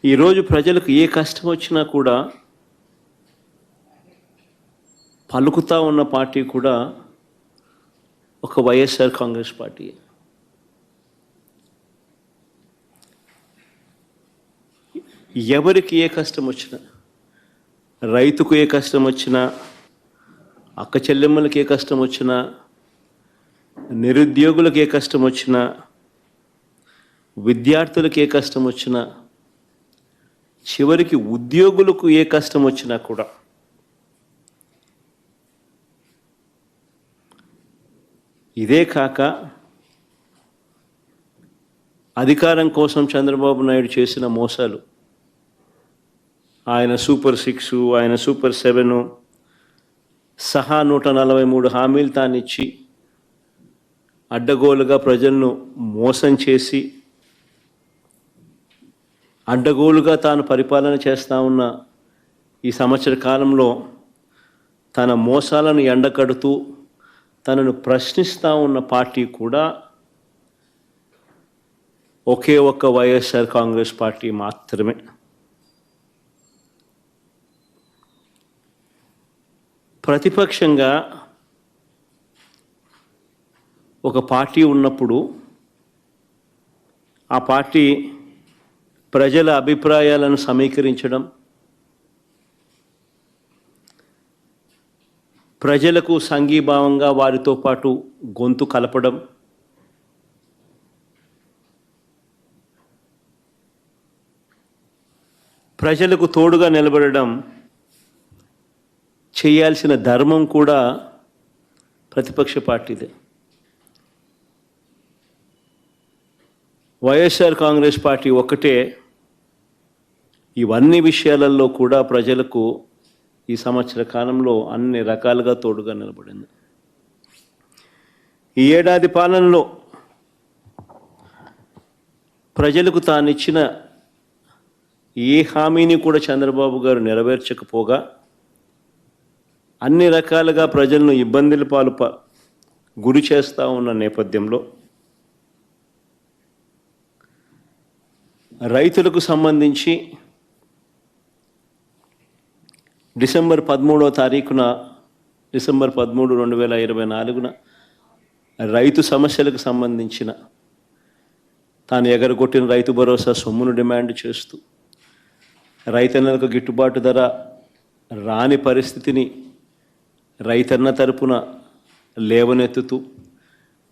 ఈరోజు ప్రజలకు ఏ కష్టం వచ్చినా కూడా పలుకుతా ఉన్న పార్టీ కూడా ఒక వైఎస్ఆర్ కాంగ్రెస్ పార్టీ. ఎవరికి ఏ కష్టం వచ్చినా, రైతుకు ఏ కష్టం వచ్చినా, అక్క చెల్లెమ్మలకి ఏ కష్టం వచ్చినా, నిరుద్యోగులకు ఏ కష్టం వచ్చినా, విద్యార్థులకు ఏ కష్టం వచ్చినా, చివరికి ఉద్యోగులకు ఏ కష్టం వచ్చినా కూడా ఇదే కాక అధికారం కోసం చంద్రబాబు నాయుడు చేసిన మోసాలు, ఆయన సూపర్ 6, ఆయన సూపర్ 7 సహా 143 హామీలు తానిచ్చి అడ్డగోలుగా ప్రజలను మోసం చేసి అడ్డగోలుగా తాను పరిపాలన చేస్తూ ఉన్న ఈ సంవత్సర కాలంలో తన మోసాలను ఎండకడుతూ తనను ప్రశ్నిస్తూ ఉన్న పార్టీ కూడా ఒకే ఒక్క వైఎస్ఆర్ కాంగ్రెస్ పార్టీ మాత్రమే. ప్రతిపక్షంగా ఒక పార్టీ ఉన్నప్పుడు ఆ పార్టీ ప్రజల అభిప్రాయాలను సమీకరించడం, ప్రజలకు సంఘీభావంగా వారితో పాటు గొంతు కలపడం, ప్రజలకు తోడుగా నిలబడడం చేయాల్సిన ధర్మం కూడా ప్రతిపక్ష పార్టీదే. వైఎస్ఆర్ కాంగ్రెస్ పార్టీ ఒక్కటే ఇవన్నీ విషయాలలో కూడా ప్రజలకు ఈ సంవత్సర కాలంలో అన్ని రకాలుగా తోడుగా నిలబడింది. ఈ ఏడాది పాలనలో ప్రజలకు తానిచ్చిన ఏ హామీని కూడా చంద్రబాబు గారు నెరవేర్చకపోగా అన్ని రకాలుగా ప్రజలను ఇబ్బందుల పాలు గురి చేస్తూ ఉన్న నేపథ్యంలో రైతులకు సంబంధించి డిసెంబర్ 13, 2024 రైతు సమస్యలకు సంబంధించిన తాను ఎగరగొట్టిన రైతు భరోసా సొమ్మును డిమాండ్ చేస్తూ, రైతన్నలకు గిట్టుబాటు ధర రాని పరిస్థితిని రైతన్న తరపున లేవనెత్తుతూ,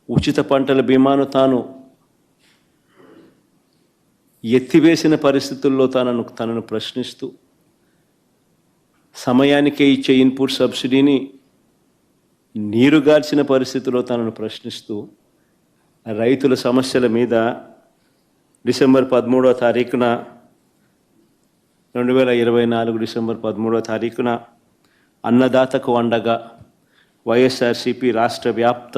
ఉచిత పంటల బీమాను తాను ఎత్తివేసిన పరిస్థితుల్లో తనను ప్రశ్నిస్తూ, సమయానికే ఇచ్చే ఇన్పుట్ సబ్సిడీని నీరుగార్చిన పరిస్థితిలో తనను ప్రశ్నిస్తూ రైతుల సమస్యల మీద డిసెంబర్ 13, 2024 అన్నదాతకు అండగా వైఎస్ఆర్సీపీ రాష్ట్ర వ్యాప్త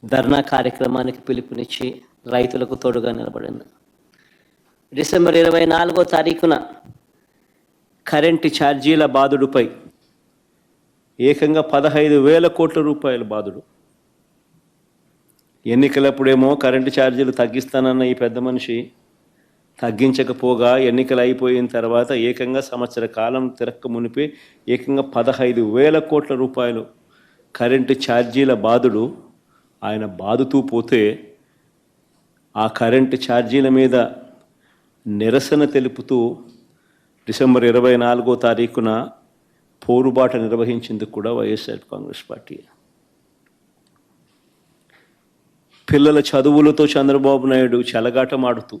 ధర్నా కార్యక్రమానికి పిలుపునిచ్చి రైతులకు తోడుగా నిలబడింది. డిసెంబర్ 24 కరెంటు ఛార్జీల బాదుడుపై ఏకంగా 15,000 కోట్ల రూపాయల బాదుడు. ఎన్నికలప్పుడేమో కరెంటు ఛార్జీలు తగ్గిస్తానన్న ఈ పెద్ద మనిషి తగ్గించకపోగా ఎన్నికలు అయిపోయిన తర్వాత ఏకంగా సంవత్సర కాలం తిరక్క మునిపే ఏకంగా 15,000 కోట్ల రూపాయలు కరెంటు ఛార్జీల బాదుడు ఆయన బాదుతూ పోతే, ఆ కరెంటు ఛార్జీల మీద నిరసన తెలుపుతూ డిసెంబర్ 24 పోరుబాట నిర్వహించింది కూడా వైఎస్ఆర్ కాంగ్రెస్ పార్టీ. పిల్లల చదువులతో చంద్రబాబు నాయుడు చెలగాటమాడుతూ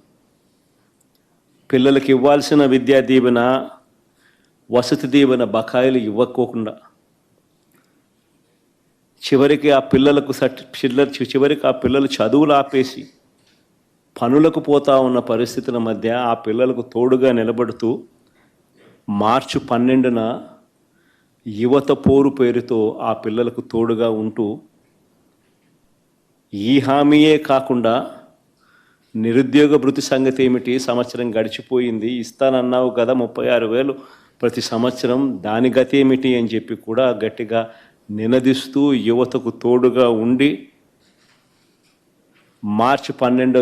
పిల్లలకు ఇవ్వాల్సిన విద్యా దీవెన, వసతి దీవెన బకాయిలు ఇవ్వకోకుండా చివరికి ఆ పిల్లలు చదువులు ఆపేసి పనులకు పోతా ఉన్న పరిస్థితుల మధ్య ఆ పిల్లలకు తోడుగా నిలబడుతూ మార్చి 12 యువత పోరు పేరుతో ఆ పిల్లలకు తోడుగా ఉంటూ, ఈ హామీయే కాకుండా నిరుద్యోగ భృతి సంగతి ఏమిటి, సంవత్సరం గడిచిపోయింది, ఇస్తానన్నావు కదా 36,000 ప్రతి సంవత్సరం, దాని గతి ఏమిటి అని చెప్పి కూడా గట్టిగా నినదిస్తూ యువతకు తోడుగా ఉండి మార్చి 12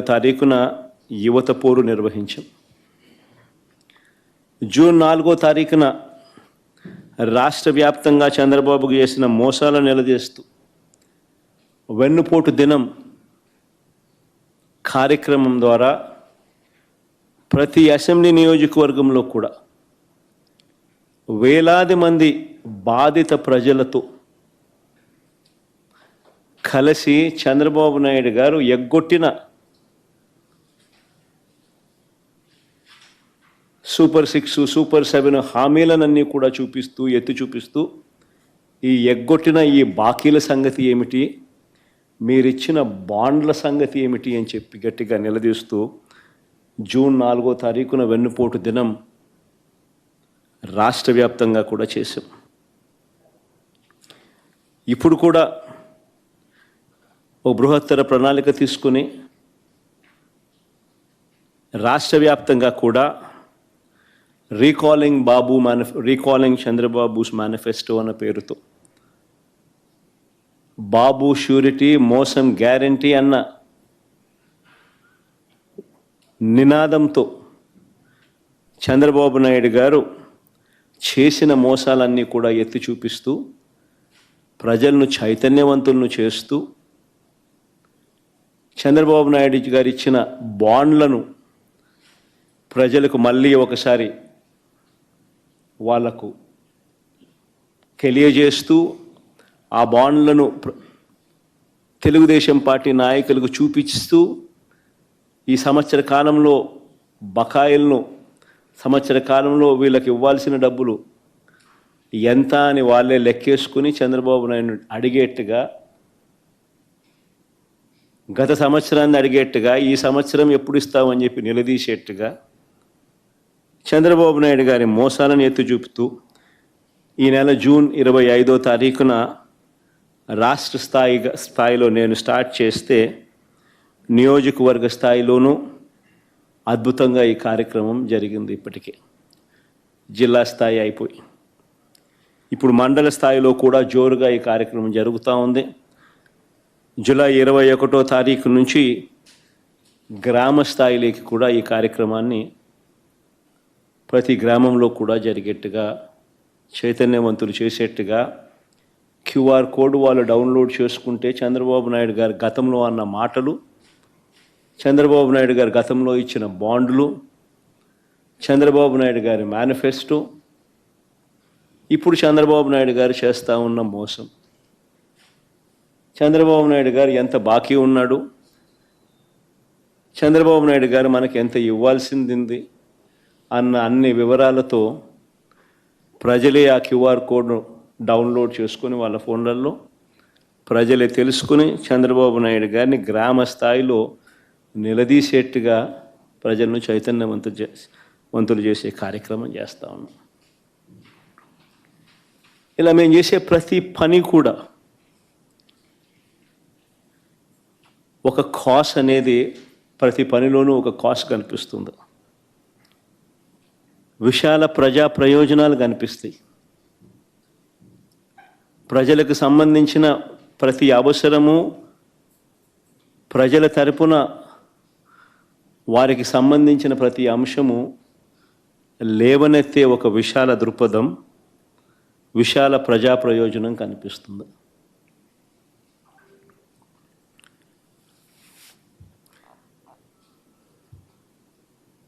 యువత పోరు నిర్వహించాం. జూన్ 4వ తారీఖున రాష్ట్ర వ్యాప్తంగా చంద్రబాబుకు చేసిన మోసాలను నిలదీస్తూ వెన్నుపోటు దినం కార్యక్రమం ద్వారా ప్రతి అసెంబ్లీ నియోజకవర్గంలో కూడా వేలాది మంది బాధిత ప్రజలతో కలిసి చంద్రబాబు నాయుడు గారు ఎగ్గొట్టిన సూపర్ 6, సూపర్ 7 హామీలనన్నీ కూడా ఎత్తి చూపిస్తూ ఈ ఎగ్గొట్టిన ఈ బాకీల సంగతి ఏమిటి, మీరిచ్చిన బాండ్ల సంగతి ఏమిటి అని చెప్పి గట్టిగా నిలదీస్తూ జూన్ 4వ తారీఖున వెన్నుపోటు దినం రాష్ట్ర వ్యాప్తంగా కూడా చేశాం. ఇప్పుడు కూడా ఓ బృహత్తర ప్రణాళిక తీసుకుని రాష్ట్ర వ్యాప్తంగా కూడా రీకాలింగ్ చంద్రబాబుస్ మేనిఫెస్టో అన్న పేరుతో బాబు ష్యూరిటీ మోసం గ్యారంటీ అన్న నినాదంతో చంద్రబాబు నాయుడు గారు చేసిన మోసాలన్నీ కూడా ఎత్తి చూపిస్తూ ప్రజలను చైతన్యవంతులను చేస్తూ చంద్రబాబు నాయుడు గారు ఇచ్చిన బాండ్లను ప్రజలకు మళ్ళీ ఒకసారి వాళ్లకు తెలియజేస్తూ ఆ బాండ్లను తెలుగుదేశం పార్టీ నాయకులకు చూపిస్తూ ఈ సంవత్సర కాలంలో బకాయిలను సంవత్సర కాలంలో వీళ్ళకి ఇవ్వాల్సిన డబ్బులు ఎంత అని వాళ్ళే లెక్కేసుకుని చంద్రబాబు నాయుడు అడిగేట్టుగా, గత సంవత్సరాన్ని అడిగేట్టుగా ఈ సంవత్సరం ఎప్పుడు ఇస్తామని చెప్పి నిలదీసేట్టుగా చంద్రబాబు నాయుడు గారి మోసాలను ఎత్తి చూపుతూ ఈ నెల జూన్ 25వ తారీఖున రాష్ట్ర స్థాయిలో నేను స్టార్ట్ చేస్తే నియోజకవర్గ స్థాయిలోనూ అద్భుతంగా ఈ కార్యక్రమం జరిగింది. ఇప్పటికే జిల్లా స్థాయి అయిపోయి ఇప్పుడు మండల స్థాయిలో కూడా జోరుగా ఈ కార్యక్రమం జరుగుతూ ఉంది. జూలై 21వ తారీఖు నుంచి గ్రామ స్థాయిలోకి కూడా ఈ కార్యక్రమాన్ని ప్రతి గ్రామంలో కూడా జరిగేట్టుగా, చైతన్యవంతులు చేసేట్టుగా QR కోడ్ వాళ్ళు డౌన్లోడ్ చేసుకుంటే చంద్రబాబు నాయుడు గారు గతంలో అన్న మాటలు, చంద్రబాబు నాయుడు గారు గతంలో ఇచ్చిన బాండ్లు, చంద్రబాబు నాయుడు గారి మేనిఫెస్టో, ఇప్పుడు చంద్రబాబు నాయుడు గారు చేస్తూ ఉన్న మోసం, చంద్రబాబు నాయుడు గారు ఎంత బాకీ ఉన్నాడు, చంద్రబాబు నాయుడు గారు మనకి ఎంత ఇవ్వాల్సింది అన్న అన్ని వివరాలతో ప్రజలే ఆ QR కోడ్ను డౌన్లోడ్ చేసుకుని వాళ్ళ ఫోన్లలో ప్రజలే తెలుసుకుని చంద్రబాబు నాయుడు గారిని గ్రామ స్థాయిలో నిలదీసేట్టుగా ప్రజలను చైతన్యవంతులు చేసే కార్యక్రమం చేస్తూ ఉన్నాం. ఇలా మేము చేసే ప్రతి పని కూడా ఒక కాస్ట్ అనేది, ప్రతి పనిలోనూ ఒక కాస్ట్ కనిపిస్తుంది. విశాల ప్రజా ప్రయోజనాలు కనిపిస్తాయి. ప్రజలకు సంబంధించిన ప్రతి అవసరము, ప్రజల తరపున వారికి సంబంధించిన ప్రతి అంశము లేవనెత్తే ఒక విశాల దృక్పథం, విశాల ప్రజా ప్రయోజనం కనిపిస్తుంది.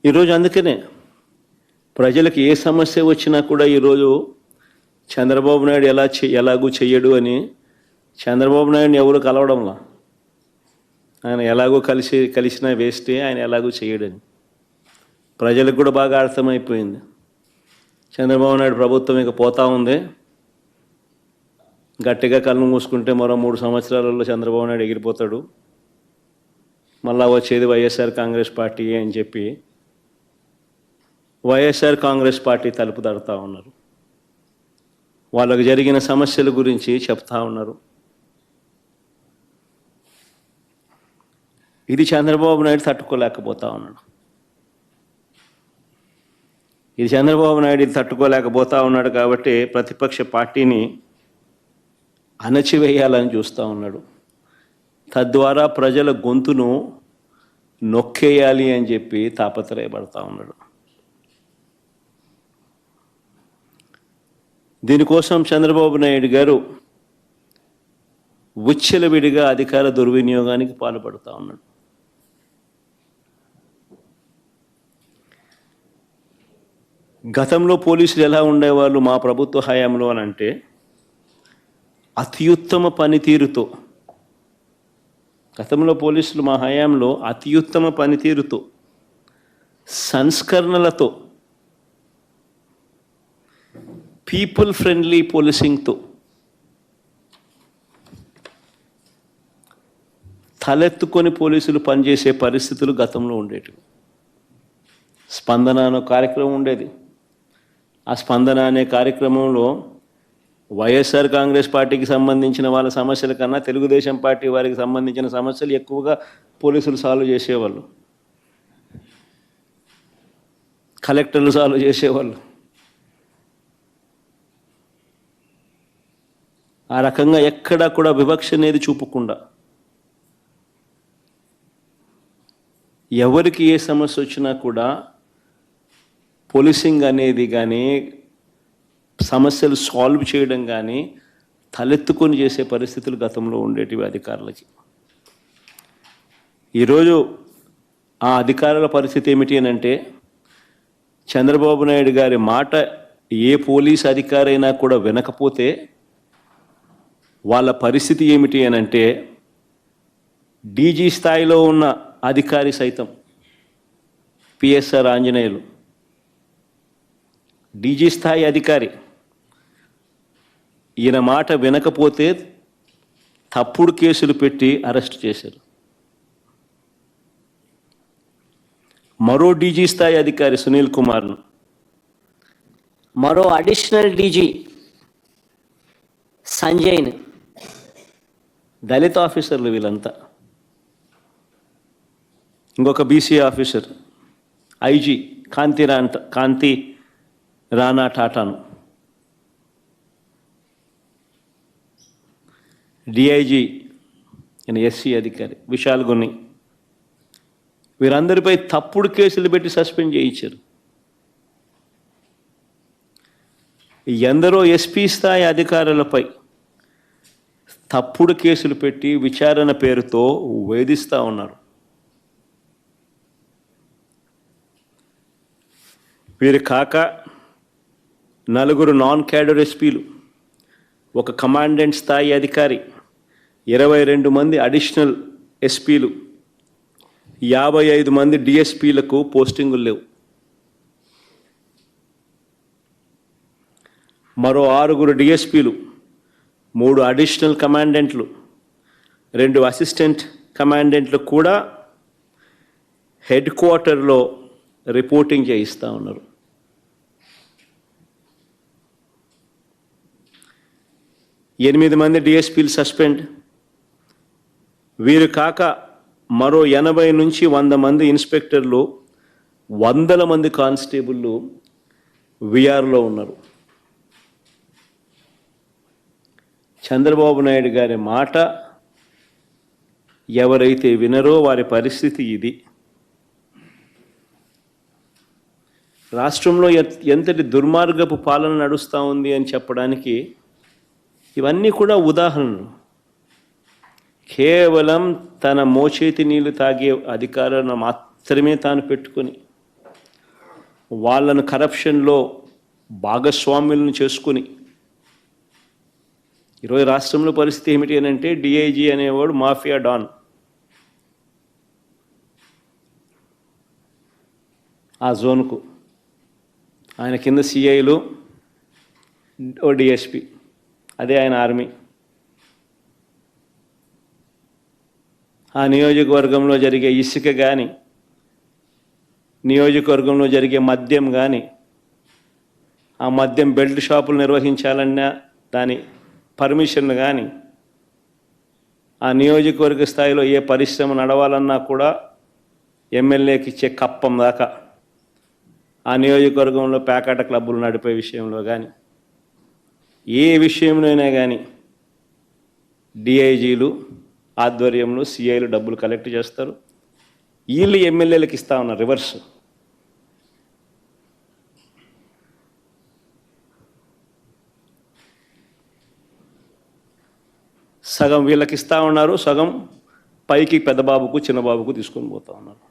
ఈరోజు అందుకనే ప్రజలకు ఏ సమస్య వచ్చినా కూడా ఈరోజు చంద్రబాబు నాయుడు ఎలాగూ చెయ్యడు అని చంద్రబాబు నాయుడిని ఎవరు కలవడంలా, ఆయన ఎలాగో కలిసినా వేస్తే ఆయన ఎలాగూ చేయడని ప్రజలకు కూడా బాగా అర్థమైపోయింది. చంద్రబాబు నాయుడు ప్రభుత్వం ఇక పోతా ఉంది, గట్టిగా కళ్ళు మూసుకుంటే మరో 3 సంవత్సరాలలో చంద్రబాబు నాయుడు ఎగిరిపోతాడు, మళ్ళా వచ్చేది వైఎస్ఆర్ కాంగ్రెస్ పార్టీ అని చెప్పి వైఎస్ఆర్ కాంగ్రెస్ పార్టీ తలుపు తడుతూ ఉన్నారు. వాళ్ళకు జరిగిన సమస్యల గురించి చెప్తా ఉన్నారు. ఇది చంద్రబాబు నాయుడు తట్టుకోలేకపోతా ఉన్నాడు. ఇది చంద్రబాబు నాయుడు తట్టుకోలేకపోతా ఉన్నాడు కాబట్టి ప్రతిపక్ష పార్టీని అణచివేయాలని చూస్తూ ఉన్నాడు. తద్వారా ప్రజల గొంతును నొక్కేయాలి అని చెప్పి తాపత్రయపడతా ఉన్నాడు. దీనికోసం చంద్రబాబు నాయుడు గారు విచ్చలవిడిగా అధికార దుర్వినియోగానికి పాల్పడుతూ ఉన్నాడు. గతంలో పోలీసులు ఎలా ఉండేవాళ్ళు మా ప్రభుత్వ హయాంలో అని అంటే, అత్యుత్తమ పనితీరుతో, గతంలో పోలీసులు మా హయాంలో అత్యుత్తమ పనితీరుతో, సంస్కరణలతో, పీపుల్ ఫ్రెండ్లీ పోలీసింగ్తో తలెత్తుకొని పోలీసులు పనిచేసే పరిస్థితులు గతంలో ఉండేటివి. స్పందన అనే కార్యక్రమం ఉండేది. ఆ స్పందన అనే కార్యక్రమంలో వైఎస్ఆర్ కాంగ్రెస్ పార్టీకి సంబంధించిన వాళ్ళ సమస్యల కన్నా తెలుగుదేశం పార్టీ వారికి సంబంధించిన సమస్యలు ఎక్కువగా పోలీసులు సాల్వ్ చేసేవాళ్ళు, కలెక్టర్లు సాల్వ్ చేసేవాళ్ళు. ఆ రకంగా ఎక్కడా కూడా వివక్ష అనేది చూపకుండా ఎవరికి ఏ సమస్య వచ్చినా కూడా పోలీసింగ్ అనేది కానీ సమస్యలు సాల్వ్ చేయడం కానీ తలెత్తుకొని చేసే పరిస్థితులు గతంలో ఉండేటివి అధికారులకి. ఈరోజు ఆ అధికారుల పరిస్థితి ఏమిటి అని అంటే, చంద్రబాబు నాయుడు గారి మాట ఏ పోలీస్ అధికారైనా కూడా వినకపోతే వాళ్ళ పరిస్థితి ఏమిటి అని అంటే, డీజీ స్థాయిలో ఉన్న అధికారి సైతం, పిఎస్ఆర్ ఆంజనేయులు డీజీ స్థాయి అధికారి, ఈయన మాట వినకపోతే తప్పుడు కేసులు పెట్టి అరెస్ట్ చేశారు. మరో డీజీ స్థాయి అధికారి సునీల్ కుమార్ను, మరో అడిషనల్ డీజీ సంజయ్ని, దళిత ఆఫీసర్లు వీళ్ళంతా, ఇంకొక బీసీ ఆఫీసర్ ఐజీ కాంతి రాణా టాటాను, డిఐజీ ఎస్సీ అధికారి విశాల్ గున్ని, వీరందరిపై తప్పుడు కేసులు పెట్టి సస్పెండ్ చేయించారు. ఎందరో ఎస్పీ స్థాయి అధికారులపై తప్పుడు కేసులు పెట్టి విచారణ పేరుతో వేధిస్తూ ఉన్నారు. వీరు కాక నలుగురు నాన్ క్యాడర్ ఎస్పీలు, ఒక కమాండెంట్ స్థాయి అధికారి, 22 మంది అడిషనల్ ఎస్పీలు, 55 మంది డిఎస్పీలకు పోస్టింగులు లేవు. మరో 6 డిఎస్పీలు, 3 అడిషనల్ కమాండెంట్లు, 2 అసిస్టెంట్ కమాండెంట్లు కూడా హెడ్ క్వార్టర్లో రిపోర్టింగ్ చేయిస్తూ ఉన్నారు. ఎనిమిది మంది డిఎస్పీలు సస్పెండ్. వీరు కాక మరో 80 నుంచి 100 మంది ఇన్స్పెక్టర్లు, 100 మంది కానిస్టేబుళ్ళు విఆర్లో ఉన్నారు. చంద్రబాబు నాయుడు గారి మాట ఎవరైతే వినరో వారి పరిస్థితి ఇది. రాష్ట్రంలో ఎంతటి దుర్మార్గపు పాలన నడుస్తూ ఉంది అని చెప్పడానికి ఇవన్నీ కూడా ఉదాహరణలు. కేవలం తన మోచేతి నీళ్లు తాగే అధికారాన్ని మాత్రమే తాను పెట్టుకొని వాళ్ళను కరప్షన్లో భాగస్వాములను చేసుకుని, ఈరోజు రాష్ట్రంలో పరిస్థితి ఏమిటి అని అంటే, డిఐజీ అనేవాడు మాఫియా డాన్. ఆ జోన్కు ఆయన కింద సిఐలు, ఓ డిఎస్పి, అదే ఆయన ఆర్మీ. ఆ నియోజకవర్గంలో జరిగే ఇసుక కానీ, నియోజకవర్గంలో జరిగే మద్యం కానీ, ఆ మద్యం బెల్ట్ షాపులు నిర్వహించాలన్నా దాని పర్మిషన్లు కానీ, ఆ నియోజకవర్గ స్థాయిలో ఏ పరిశ్రమ నడవాలన్నా కూడా ఎమ్మెల్యేకి ఇచ్చే కప్పం దాకా, ఆ నియోజకవర్గంలో ప్యాకాట క్లబ్బులు నడిపే విషయంలో కానీ, ఏ విషయంలోనైనా కానీ డిఐజీలు ఆధ్వర్యంలో సిఐలు డబ్బులు కలెక్ట్ చేస్తారు. వీళ్ళు ఎమ్మెల్యేలకు ఇస్తా ఉన్నారు రివర్స్. సగం వీళ్ళకి ఇస్తా ఉన్నారు, సగం పైకి పెద్ద బాబుకు చిన్న బాబుకు తీసుకొని పోతా ఉన్నారు.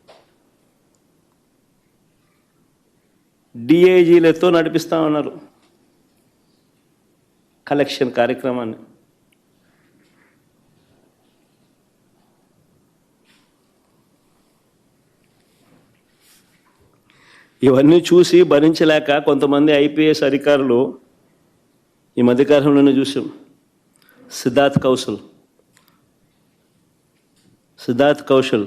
డిఐజీలతో నడిపిస్తూ ఉన్నారు కలెక్షన్ కార్యక్రమాన్ని. ఇవన్నీ చూసి భరించలేక కొంతమంది ఐపీఎస్ అధికారులు ఈ మధ్యకాలంలోనే చూసాం. Siddharth Kaushal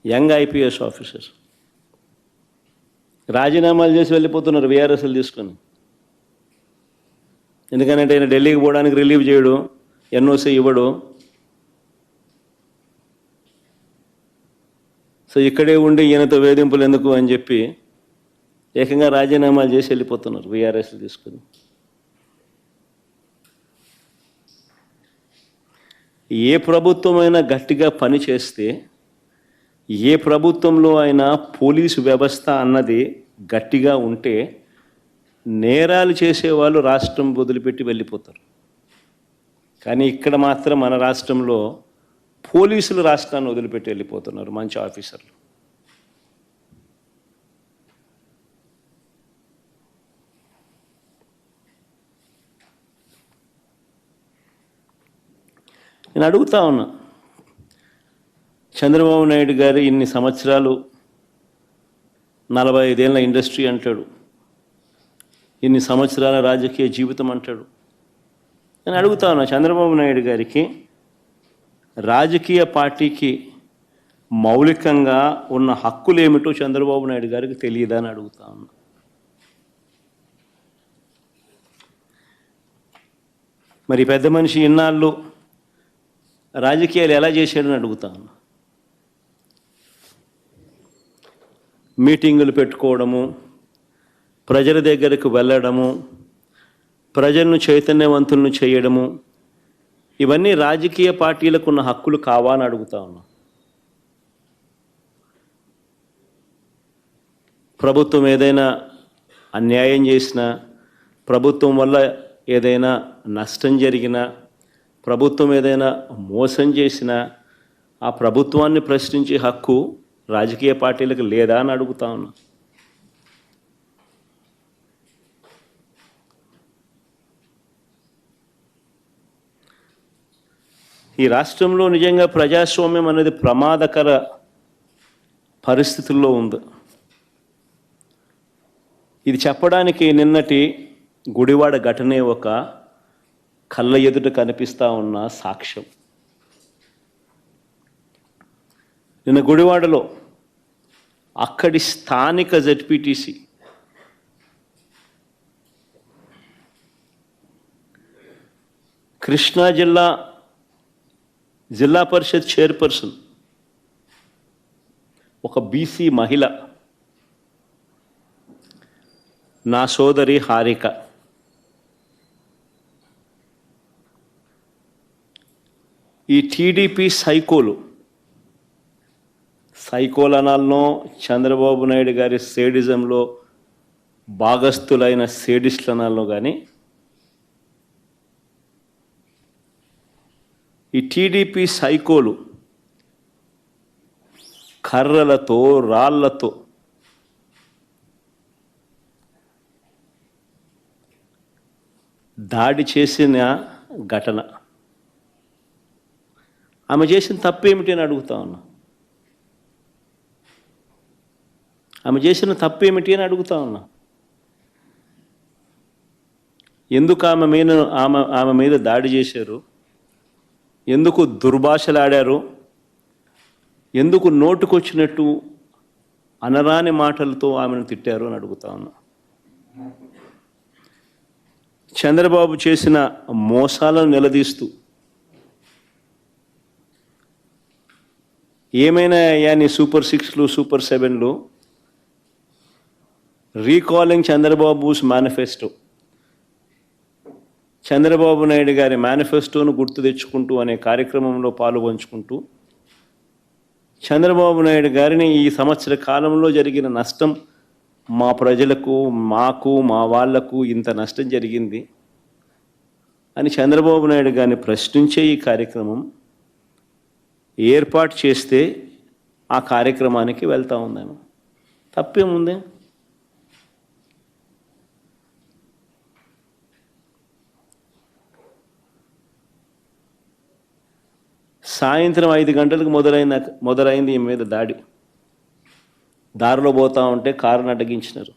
young IPS officer రాజీనామాలు చేసి వెళ్ళిపోతున్నారు వీఆర్ఎస్లు తీసుకొని. ఎందుకంటే ఆయన ఢిల్లీకి పోవడానికి రిలీవ్ చేయడు, ఎన్ఓసి ఇవ్వడు. సో ఇక్కడే ఉండి ఈయనతో వేధింపులు ఎందుకు అని చెప్పి ఏకంగా రాజీనామాలు చేసి వెళ్ళిపోతున్నారు వీఆర్ఎస్లు తీసుకొని. ఏ ప్రభుత్వమైనా గట్టిగా పని చేస్తే, ఏ ప్రభుత్వంలో అయినా పోలీసు వ్యవస్థ అన్నది గట్టిగా ఉంటే నేరాలు చేసేవాళ్ళు రాష్ట్రం వదిలిపెట్టి వెళ్ళిపోతారు. కానీ ఇక్కడ మాత్రం మన రాష్ట్రంలో పోలీసులు రాష్ట్రాన్ని వదిలిపెట్టి వెళ్ళిపోతున్నారు మంచి ఆఫీసర్లు. నేను అడుగుతా ఉన్నా, చంద్రబాబు నాయుడు గారు ఇన్ని సంవత్సరాలు 45 ఏళ్ళ ఇండస్ట్రీ అంటాడు, ఇన్ని సంవత్సరాల రాజకీయ జీవితం అంటాడు. నేను అడుగుతా ఉన్నా, చంద్రబాబు నాయుడు గారికి రాజకీయ పార్టీకి మౌలికంగా ఉన్న హక్కులు ఏమిటో చంద్రబాబు నాయుడు గారికి తెలియదా అని అడుగుతా ఉన్నా. మరి పెద్ద మనిషి ఇన్నాళ్ళు రాజకీయాలు ఎలా చేశాడని అడుగుతా ఉన్నా. మీటింగులు పెట్టుకోవడము, ప్రజల దగ్గరకు వెళ్ళడము, ప్రజలను చైతన్యవంతులను చేయడము, ఇవన్నీ రాజకీయ పార్టీలకు ఉన్న హక్కులు కావా అని అడుగుతా ఉన్నా. ప్రభుత్వం ఏదైనా అన్యాయం చేసినా, ప్రభుత్వం వల్ల ఏదైనా నష్టం జరిగినా, ప్రభుత్వం ఏదైనా మోసం చేసినా ఆ ప్రభుత్వాన్ని ప్రశ్నించే హక్కు రాజకీయ పార్టీలకు లేదా అని అడుగుతా ఉన్నా. ఈ రాష్ట్రంలో నిజంగా ప్రజాస్వామ్యం అనేది ప్రమాదకర పరిస్థితుల్లో ఉంది. ఇది చెప్పడానికి నిన్నటి గుడివాడ ఘటనే ఒక కళ్ళ ఎదుట కనిపిస్తూ ఉన్న సాక్ష్యం. నిన్న గుడివాడలో అక్కడి స్థానిక జెడ్పీటీసీ కృష్ణా జిల్లా పరిషత్ చైర్పర్సన్ ఒక బీసీ మహిళ, నా సోదరి హారిక, ఈ టీడీపీ సైకోలు అనాలనో, చంద్రబాబు నాయుడు గారి సేడిజంలో భాగస్థులైన సేడిస్టులు అనాలనో కానీ, ఈ టీడీపీ సైకోలు కర్రలతో, రాళ్లతో దాడి చేసిన ఘటన. ఆమె చేసిన తప్పేమిటి అని అడుగుతా ఉన్నా. ఆమె చేసిన తప్పేమిటి అని అడుగుతా ఉన్నా. ఎందుకు ఆమె మీద దాడి చేశారు? ఎందుకు దుర్భాషలాడారు? ఎందుకు నోటుకొచ్చినట్టు అనరాని మాటలతో ఆమెను తిట్టారు అని అడుగుతా ఉన్నా. చంద్రబాబు చేసిన మోసాలను నిలదీస్తూ, ఏమైనా నీ సూపర్ 6లు, సూపర్ 7లు, రీకాలింగ్ చంద్రబాబుస్ మేనిఫెస్టో, చంద్రబాబు నాయుడు గారి మేనిఫెస్టోను గుర్తు తెచ్చుకుంటూ అనే కార్యక్రమంలో పాలుపంచుకుంటూ చంద్రబాబు నాయుడు గారిని ఈ సంవత్సర కాలంలో జరిగిన నష్టం, మా ప్రజలకు, మాకు, మా వాళ్లకు ఇంత నష్టం జరిగింది అని చంద్రబాబు నాయుడు గారిని ప్రశ్నించే ఈ కార్యక్రమం ఏర్పాటు చేస్తే ఆ కార్యక్రమానికి వెళ్తూ ఉన్నాను. తప్పేముంది? సాయంత్రం 5 గంటలకు మొదలైంది ఈ మీద దాడి. దారిలో పోతా ఉంటే కారును అడ్డగించినారు.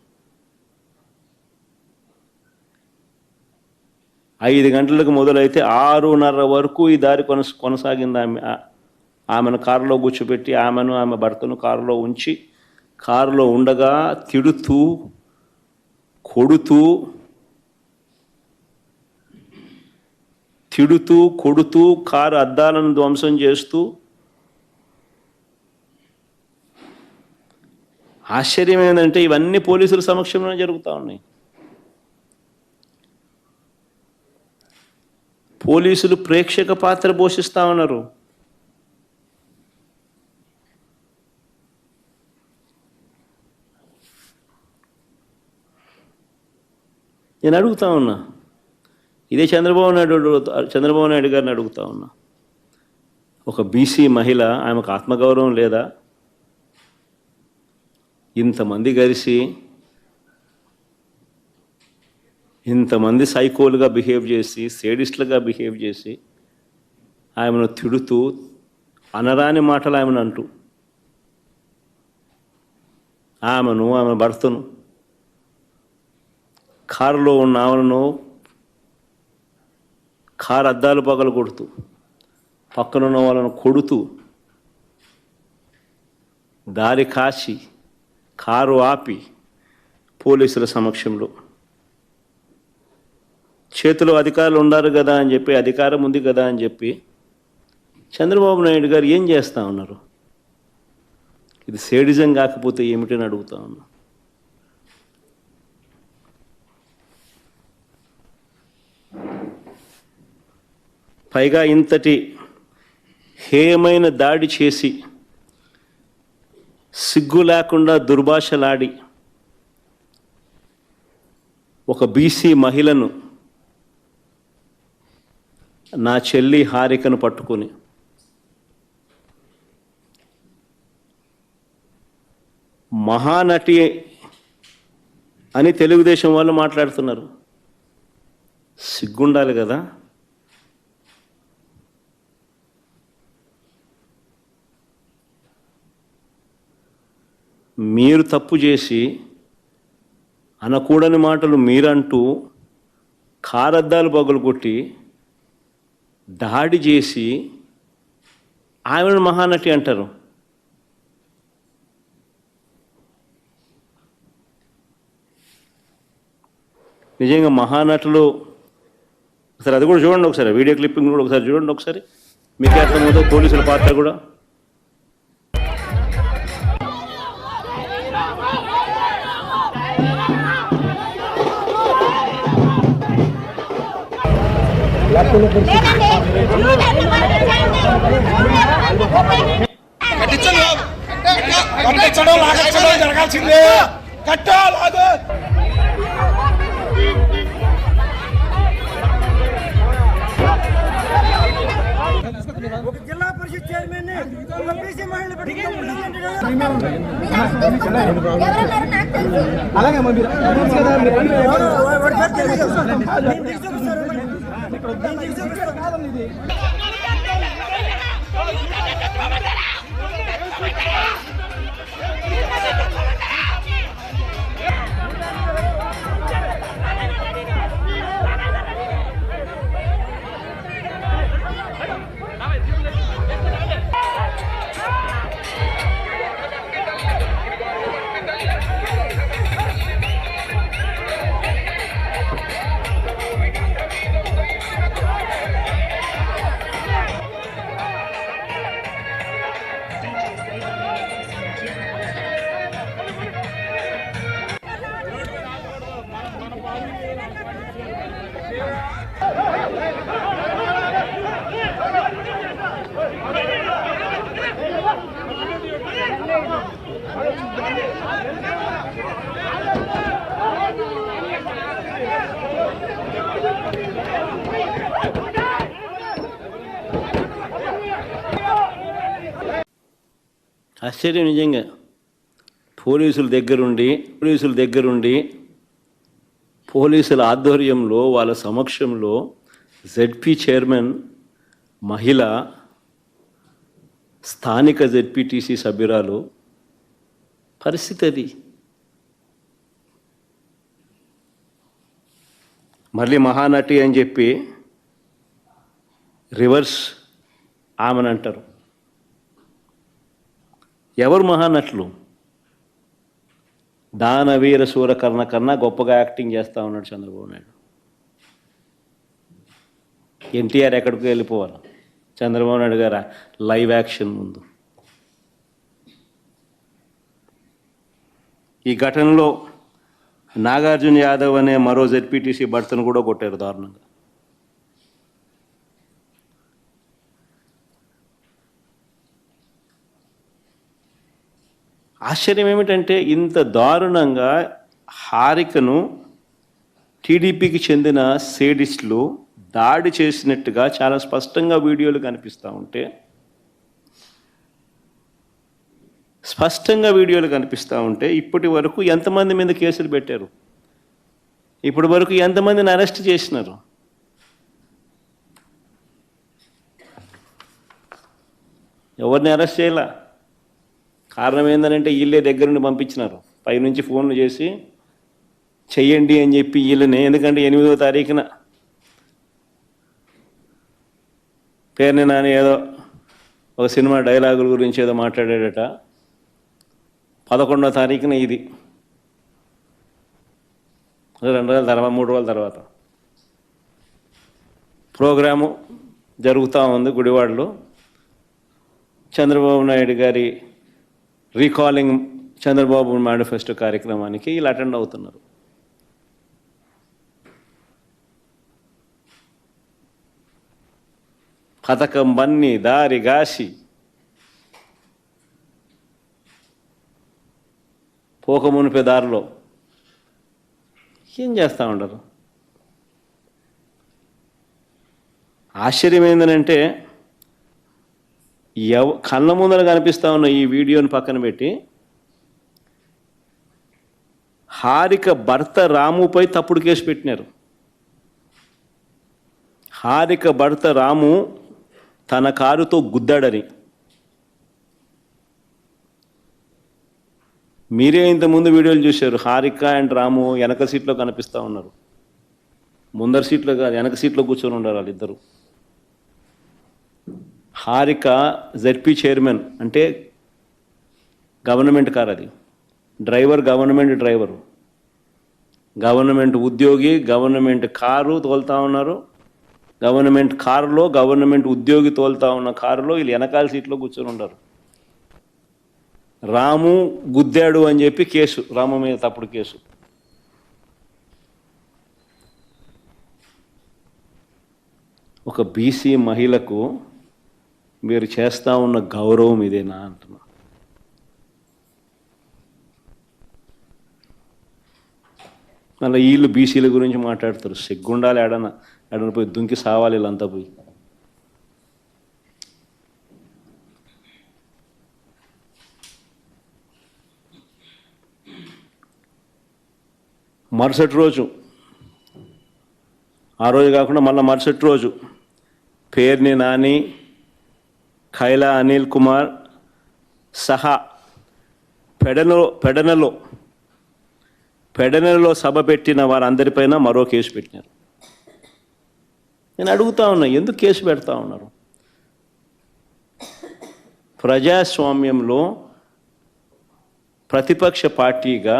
5 గంటలకు మొదలైతే 6:30 వరకు ఈ దారి కొనసాగింది. ఆమెను కారులో కూర్చోబెట్టి ఆమె భర్తను కారులో ఉంచి కారులో ఉండగా తిడుతూ, కొడుతూ కారు అద్దాలను ధ్వంసం చేస్తూ, ఆశ్చర్యం ఏంటంటే ఇవన్నీ పోలీసుల సమక్షంలోనే జరుగుతూ ఉన్నాయి. పోలీసులు ప్రేక్షక పాత్ర పోషిస్తూ ఉన్నారు. నేను అడుగుతా ఉన్నా, ఇదే చంద్రబాబు నాయుడు గారిని అడుగుతా ఉన్నా, ఒక బీసీ మహిళ, ఆమెకు ఆత్మగౌరవం లేదా? ఇంతమంది కలిసి ఇంతమంది సైకోలుగా బిహేవ్ చేసి, సేడిస్టులుగా బిహేవ్ చేసి ఆమెను తిడుతూ, అనరాని మాటలు ఆమెను అంటూ, ఆమె భర్తను, కారులో ఉన్న ఆమెను కారు అద్దాలు పగలు కొడుతూ, పక్కనున్న వాళ్ళను కొడుతూ, దారి కాచి కారు ఆపి పోలీసుల సమక్షంలో, చేతిలో అధికారులు ఉన్నారు కదా అని చెప్పి, అధికారం ఉంది కదా అని చెప్పి చంద్రబాబు నాయుడు గారు ఏం చేస్తూ ఉన్నారు? ఇది సేడిజం కాకపోతే ఏమిటని అడుగుతా ఉన్నా. పైగా ఇంతటి హేయమైన దాడి చేసి, సిగ్గు లేకుండా దుర్భాషలాడి ఒక బీసీ మహిళను, నా చెల్లి హారికను పట్టుకొని మహానటి అని తెలుగుదేశం వాళ్ళు మాట్లాడుతున్నారు. సిగ్గుండాలి కదా. మీరు తప్పు చేసి అనకూడని మాటలు మీరంటూ కారద్దాలు పగులు కొట్టి దాడి చేసి ఆమెను మహానటి అంటారు. నిజంగా మహానటులు ఒకసారి అది కూడా చూడండి, ఒకసారి వీడియో క్లిప్పింగ్ కూడా ఒకసారి చూడండి, ఒకసారి మీకే అర్థమవుతుంది పోలీసుల పాత్ర కూడా. జరగాల్సిందే. ఒక జిల్లా పరిషత్ చైర్మన్ అలాగే ఆశ్చర్యం నిజంగా. పోలీసుల దగ్గరుండి పోలీసుల ఆధ్వర్యంలో వాళ్ళ సమక్షంలో జెడ్పీ చైర్మన్ మహిళ, స్థానిక జెడ్పీటీసీ సభ్యురాలు పరిస్థితి అది. మళ్ళీ మహానటి అని చెప్పి రివర్స్ ఆమెను అంటారు. ఎవరు మహానటులు? దానవీర సూరకర్ణ కన్నా గొప్పగా యాక్టింగ్ చేస్తూ ఉన్నాడు చంద్రబాబు నాయుడు. ఎన్టీఆర్ ఎక్కడికి వెళ్ళిపోవాలి, చంద్రబాబు నాయుడు గారు లైవ్ యాక్షన్ ముందు. ఈ ఘటనలో నాగార్జున యాదవ్ అనే మరో జెడ్పీటీసీ భర్తను కూడా కొట్టారు దారుణంగా. ఆశ్చర్యం ఏమిటంటే ఇంత దారుణంగా హారికను టీడీపీకి చెందిన సేడిస్టులు దాడి చేసినట్టుగా చాలా స్పష్టంగా వీడియోలు కనిపిస్తూ ఉంటే ఇప్పటి వరకు ఎంతమంది మీద కేసులు పెట్టారు? ఇప్పటి వరకు ఎంతమందిని అరెస్ట్ చేసినారు? ఎవరిని అరెస్ట్ చేయాల? కారణం ఏంటంటే వీళ్ళే దగ్గర నుండి పంపించినారు, పైనుంచి ఫోన్లు చేసి చెయ్యండి అని చెప్పి వీళ్ళని. ఎందుకంటే 8వ తారీఖున పేరుని నాని ఏదో ఒక సినిమా డైలాగుల గురించి ఏదో మాట్లాడాడట. 11వ తారీఖున ఇది 2 రోజుల తర్వాత 3 రోజుల తర్వాత ప్రోగ్రాము జరుగుతూ ఉంది గుడివాడలో. చంద్రబాబు నాయుడు గారి రీకాలింగ్ చంద్రబాబు మేనిఫెస్టో కార్యక్రమానికి వీళ్ళు అటెండ్ అవుతున్నారు. పథకం బన్ని దారి గాసి పోకమునిపే దారిలో ఏం చేస్తూ ఉండరు? ఆశ్చర్యం ఏంటంటే కళ్ళ ముందర కనిపిస్తూ ఉన్న ఈ వీడియోని పక్కన పెట్టి హారిక భర్త రాముపై తప్పుడు కేసు పెట్టినారు. హారిక భర్త రాము తన కారుతో గుద్దాడని. మీరే ఇంతకుముందు వీడియోలు చూశారు. హారిక అండ్ రాము వెనక సీట్లో కనిపిస్తూ ఉన్నారు, ముందర సీట్లో కాదు, వెనక సీట్లో కూర్చొని ఉన్నారు వాళ్ళిద్దరు. హారిక జెడ్పీ చైర్మన్ అంటే గవర్నమెంట్ కారు, అది డ్రైవర్ గవర్నమెంట్ డ్రైవరు, గవర్నమెంట్ ఉద్యోగి, గవర్నమెంట్ కారు తోలుతూ ఉన్నారు. గవర్నమెంట్ కారులో గవర్నమెంట్ ఉద్యోగి తోలుతూ ఉన్న కారులో వీళ్ళు వెనకాల సీట్లో కూర్చొని ఉన్నారు. రాము గుద్దాడు అని చెప్పి కేసు, రాము మీద తప్పుడు కేసు. ఒక బీసీ మహిళకు మీరు చేస్తూ ఉన్న గౌరవం ఇదేనా అంటున్నా. మళ్ళీ వీళ్ళు బీసీల గురించి మాట్లాడతారు. సిగ్గుండాలి, ఎడన పోయి దుంకి సావాలి వీళ్ళంతా పోయి. మరుసటి రోజు, ఆ రోజు కాకుండా మళ్ళీ మరుసటి రోజు పేర్ని నాని, ఖైలా అనిల్ కుమార్ సహా పెడనలో సభ పెట్టిన వారందరిపైన మరో కేసు పెట్టినారు. నేను అడుగుతా ఉన్నా, ఎందుకు కేసు పెడతా ఉన్నారు? ప్రజాస్వామ్యంలో ప్రతిపక్ష పార్టీగా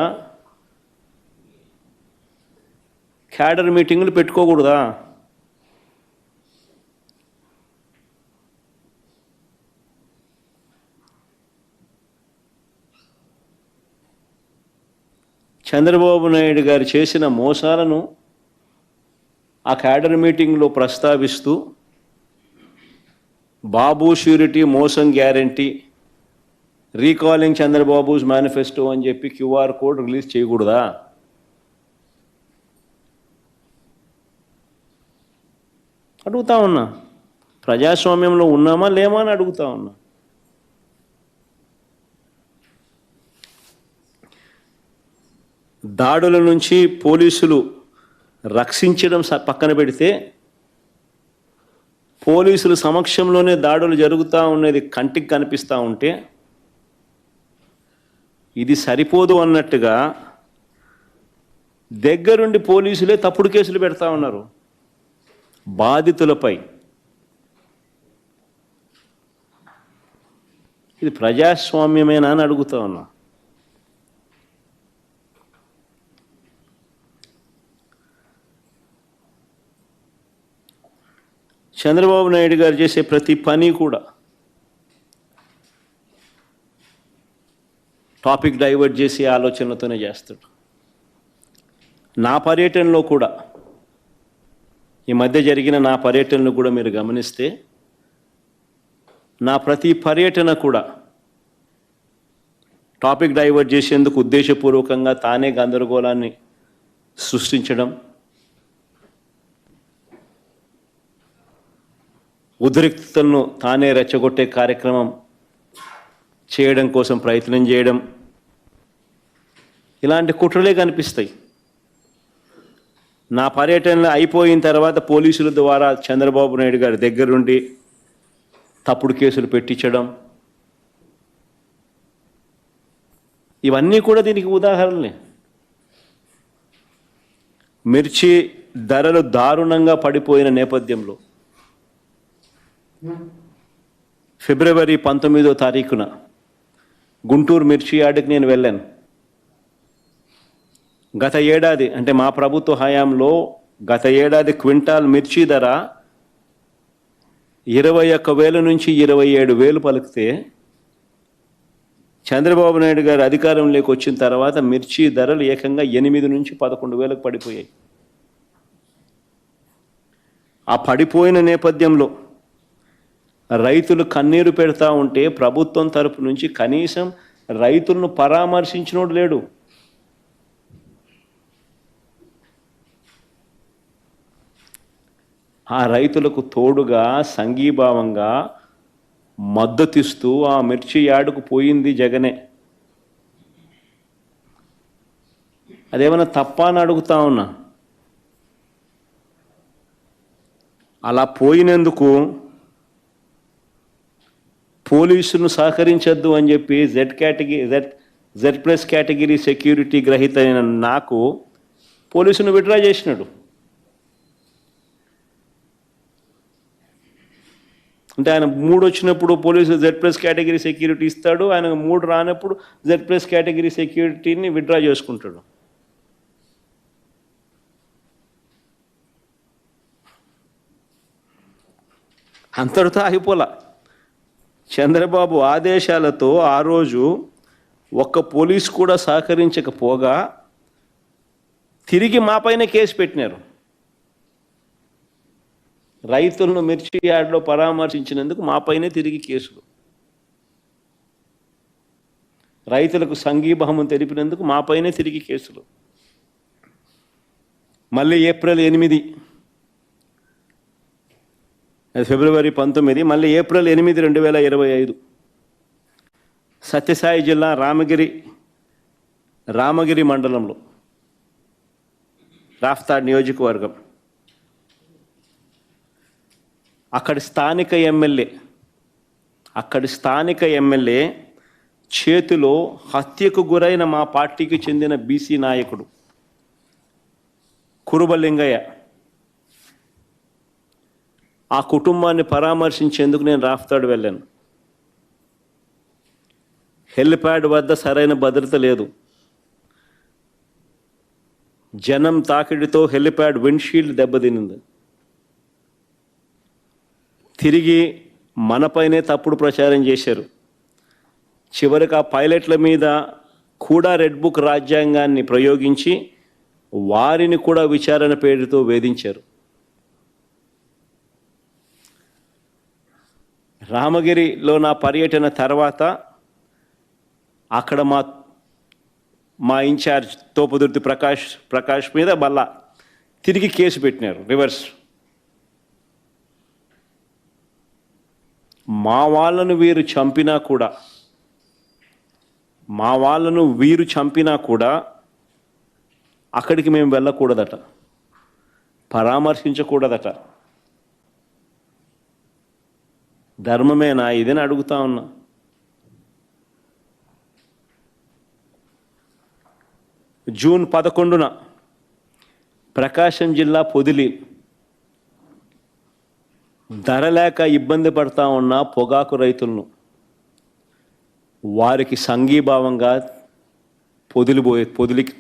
క్యాడర్ మీటింగులు పెట్టుకోకూడదా? చంద్రబాబు నాయుడు గారు చేసిన మోసాలను ఆ క్యాడర్ మీటింగ్లో ప్రస్తావిస్తూ బాబు ష్యూరిటీ మోసం గ్యారంటీ రీకాలింగ్ చంద్రబాబుస్ మేనిఫెస్టో అని చెప్పి క్యూఆర్ కోడ్ రిలీజ్ చేయకూడదా? అడుగుతా ఉన్నా. ప్రజాస్వామ్యంలో ఉన్నామా లేమా అని అడుగుతా ఉన్నా. దాడుల నుంచి పోలీసులు రక్షించడం పక్కన పెడితే, పోలీసుల సమక్షంలోనే దాడులు జరుగుతూ ఉన్నది కంటికి కనిపిస్తూ ఉంటే, ఇది సరిపోదు అన్నట్టుగా దగ్గరుండి పోలీసులే తప్పుడు కేసులు పెడతా ఉన్నారు బాధితులపై. ఇది ప్రజాస్వామ్యమేనా అని అడుగుతా ఉన్నా. చంద్రబాబు నాయుడు గారు చేసే ప్రతి పని కూడా టాపిక్ డైవర్ట్ చేసి ఆలోచనలతోనే చేస్తాడు. నా పర్యటనలో కూడా, ఈ మధ్య జరిగిన నా పర్యటనలు కూడా మీరు గమనిస్తే, నా ప్రతి పర్యటన కూడా టాపిక్ డైవర్ట్ చేసేందుకు ఉద్దేశపూర్వకంగా తానే గందరగోళాన్ని సృష్టించడం, ఉద్రిక్తతలను తానే రెచ్చగొట్టే కార్యక్రమం చేయడం కోసం ప్రయత్నం చేయడం, ఇలాంటి కుట్రలే కనిపిస్తాయి. నా పర్యటనలు అయిపోయిన తర్వాత పోలీసుల ద్వారా చంద్రబాబు నాయుడు గారి దగ్గరుండి తప్పుడు కేసులు పెట్టించడం, ఇవన్నీ కూడా దీనికి ఉదాహరణలే. మిర్చి ధరలు దారుణంగా పడిపోయిన నేపథ్యంలో ఫిబ్రవరి 19వ తారీఖున గుంటూరు మిర్చి యార్డుకి నేను వెళ్ళాను. గత ఏడాది, అంటే మా ప్రభుత్వ హయాంలో గత ఏడాది క్వింటాల్ మిర్చి ధర 21,000 నుంచి 27,000 పలికితే, చంద్రబాబు నాయుడు గారు అధికారంలోకి వచ్చిన తర్వాత మిర్చి ధరలు ఏకంగా 8 నుంచి 11,000 పడిపోయాయి. ఆ పడిపోయిన నేపథ్యంలో రైతులు కన్నీరు పెడతా ఉంటే ప్రభుత్వం తరపు నుంచి కనీసం రైతులను పరామర్శించినోడు లేడు. ఆ రైతులకు తోడుగా సంఘీభావంగా మద్దతిస్తూ ఆ మిర్చి యార్డుకు పోయింది జగనే. అదేమన్నా తప్ప అని అడుగుతా ఉన్నా. అలా పోయినందుకు పోలీసులను సహకరించద్దు అని చెప్పి జెడ్ ప్లస్ కేటగిరీ సెక్యూరిటీ గ్రహీత అయిన నాకు పోలీసును విత్డ్రా చేసినాడు. అంటే ఆయన 3 వచ్చినప్పుడు police Z plus category security ఇస్తాడు, ఆయన 3 రానప్పుడు జెడ్ ప్లస్ కేటగిరీ సెక్యూరిటీని విత్డ్రా చేసుకుంటాడు. అంతటితో ఆగిపోలా. చంద్రబాబు ఆదేశాలతో ఆ రోజు ఒక్క పోలీసు కూడా సహకరించకపోగా తిరిగి మాపైన కేసు పెట్టినారు. రైతులను మిర్చి యార్డులో పరామర్శించినందుకు మాపైనే తిరిగి కేసులు, రైతులకు సంఘీభావం తెలిపినందుకు మాపైనే తిరిగి కేసులు. మళ్ళీ ఏప్రిల్ 8, ఫిబ్రవరి 19, మళ్ళీ ఏప్రిల్ 8, 2025 సత్యసాయి జిల్లా రామగిరి మండలంలో రాఫ్తాడ్ నియోజకవర్గం, అక్కడి స్థానిక ఎమ్మెల్యే చేతిలో హత్యకు గురైన మా పార్టీకి చెందిన బీసీ నాయకుడు కురుబలింగయ్య, ఆ కుటుంబాన్ని పరామర్శించేందుకు నేను రాఫ్తాడ్ వెళ్ళాను. హెలిప్యాడ్ వద్ద సరైన భద్రత లేదు. జనం తాకిడితో హెలిప్యాడ్ విండ్షీల్డ్ దెబ్బతినింది. తిరిగి మనపైనే తప్పుడు ప్రచారం చేశారు. చివరికి ఆ పైలట్ల మీద కూడా రెడ్ బుక్ రాజ్యాంగాన్ని ప్రయోగించి వారిని కూడా విచారణ పేరుతో వేధించారు. రామగిరిలో నా పర్యటన తర్వాత అక్కడ మా ఇన్ఛార్జ్ తోపుదుర్తి ప్రకాష్ మీద మళ్ళా తిరిగి కేసు పెట్టినారు రివర్స్. మా వాళ్ళను వీరు చంపినా కూడా అక్కడికి మేము వెళ్ళకూడదట, పరామర్శించకూడదట. ధర్మమేనా ఇదని అడుగుతా ఉన్నా. జూన్ 11న ప్రకాశం జిల్లా పొదిలి ధర లేక ఇబ్బంది పడతా ఉన్న పొగాకు రైతులను వారికి సంఘీభావంగా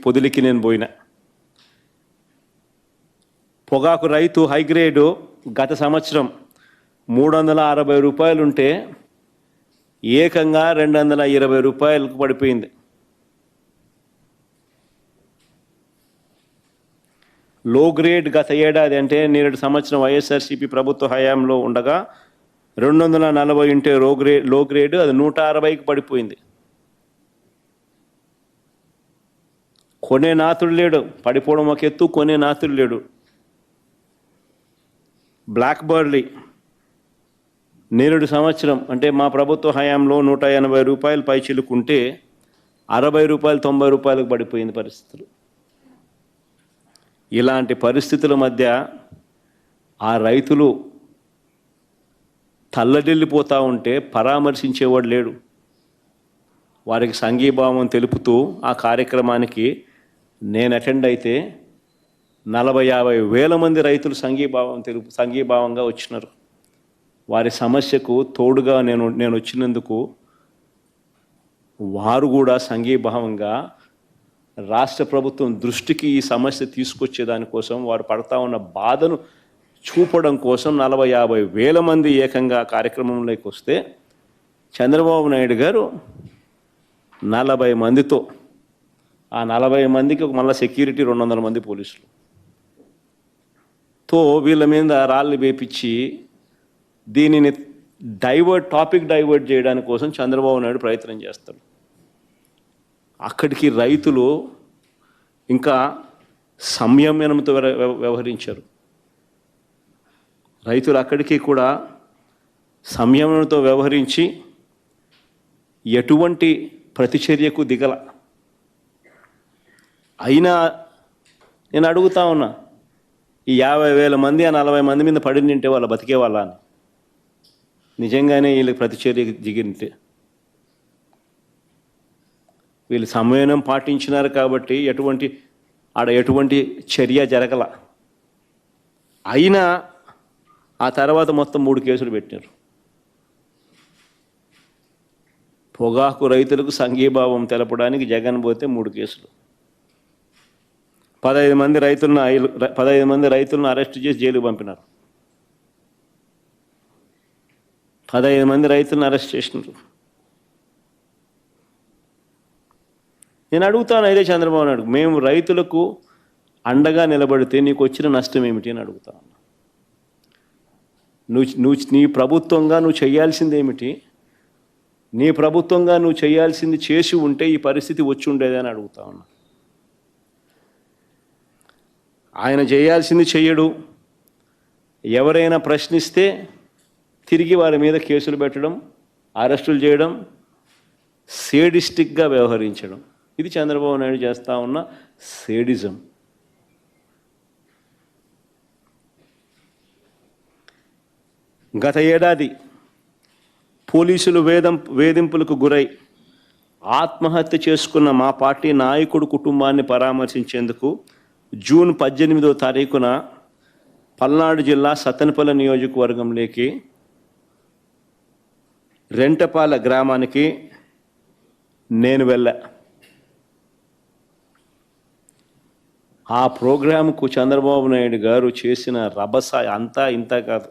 పొదిలికి నేను పోయినా. పొగాకు రైతు హైగ్రేడు గత సంవత్సరం 360 రూపాయలు ఉంటే ఏకంగా 220 రూపాయలకు పడిపోయింది. లో గ్రేడ్ గత ఏడాది అంటే నేడు సంవత్సరం వైఎస్ఆర్సీపీ ప్రభుత్వ హయాంలో ఉండగా 240 ఉంటే లో గ్రేడ్ అది 160కి పడిపోయింది. కొనే నాతుడు లేడు, పడిపోవడం ఒక ఎత్తు, కొనే నాతుడు లేడు. బ్లాక్ బర్లీ నేరుడు సంవత్సరం అంటే మా ప్రభుత్వ హయాంలో 180 రూపాయలు పై చిలుకుంటే 60 రూపాయలు 90 రూపాయలకు పడిపోయింది పరిస్థితులు. ఇలాంటి పరిస్థితుల మధ్య ఆ రైతులు తల్లడిల్లిపోతూ ఉంటే పరామర్శించేవాడు లేడు. వారికి సంఘీభావం తెలుపుతూ ఆ కార్యక్రమానికి నేను అటెండ్ అయితే 40-50 వేల మంది రైతులు సంఘీభావంగా వచ్చినారు. వారి సమస్యకు తోడుగా నేను వచ్చినందుకు వారు కూడా సంఘీభావంగా రాష్ట్ర ప్రభుత్వం దృష్టికి ఈ సమస్య తీసుకొచ్చేదానికోసం, వారు పడతా ఉన్న బాధను చూపడం కోసం 40-50 వేల మంది ఏకంగా కార్యక్రమంలోకి వస్తే చంద్రబాబు నాయుడు గారు 40 మందితో, ఆ 40 మందికి మళ్ళీ సెక్యూరిటీ 200 మంది పోలీసులు తో వీళ్ళ మీద రాళ్ళు వేపించి దీనిని టాపిక్ డైవర్ట్ చేయడానికి కోసం చంద్రబాబు నాయుడు ప్రయత్నం చేస్తాడు. అక్కడికి రైతులు ఇంకా సంయమనంతో వ్యవహరించారు. రైతులు అక్కడికి కూడా సంయమనంతో వ్యవహరించి ఎటువంటి ప్రతిచర్యకు దిగల. అయినా నేను అడుగుతా ఉన్నా, ఈ 50,000 మంది ఆ 40 మంది మీద పడి నింటే వాళ్ళ బతికే వాళ్ళ అని. నిజంగానే వీళ్ళకి ప్రతిచర్య దిగింటే వీళ్ళు సంయమనం పాటించినారు కాబట్టి ఎటువంటి చర్య జరగల. అయినా ఆ తర్వాత మొత్తం 3 కేసులు పెట్టారు. పొగాకు రైతులకు సంఘీభావం తెలపడానికి జగన్ పోతే 3 కేసులు. 15 మంది రైతులను అరెస్ట్ చేసి జైలుకు పంపినారు. 15 మంది రైతులను అరెస్ట్ చేసినారు. నేను అడుగుతాను, అయితే చంద్రబాబు నాయుడు, మేము రైతులకు అండగా నిలబడితే నీకు వచ్చిన నష్టం ఏమిటి అని అడుగుతాను. నీ ప్రభుత్వంగా నువ్వు చేయాల్సింది ఏమిటి? నీ ప్రభుత్వంగా నువ్వు చేయాల్సింది చేసి ఉంటే ఈ పరిస్థితి వచ్చి ఉండేదని అడుగుతా ఉన్నా. ఆయన చేయాల్సింది చెయ్యడు. ఎవరైనా ప్రశ్నిస్తే తిరిగి వారి మీద కేసులు పెట్టడం, అరెస్టులు చేయడం, సేడిస్టిక్గా వ్యవహరించడం, ఇది చంద్రబాబు నాయుడు చేస్తూ ఉన్న సేడిజం. గత ఏడాది పోలీసులు వేధింపులకు గురై ఆత్మహత్య చేసుకున్న మా పార్టీ నాయకుడు కుటుంబాన్ని పరామర్శించేందుకు జూన్ 18వ తారీఖున పల్నాడు జిల్లా సత్తెనపల్లి నియోజకవర్గంలోకి రెంటపాల గ్రామానికి నేను వెళ్ళా. ఆ ప్రోగ్రాంకు చంద్రబాబు నాయుడు గారు చేసిన రభస అంతా ఇంత కాదు.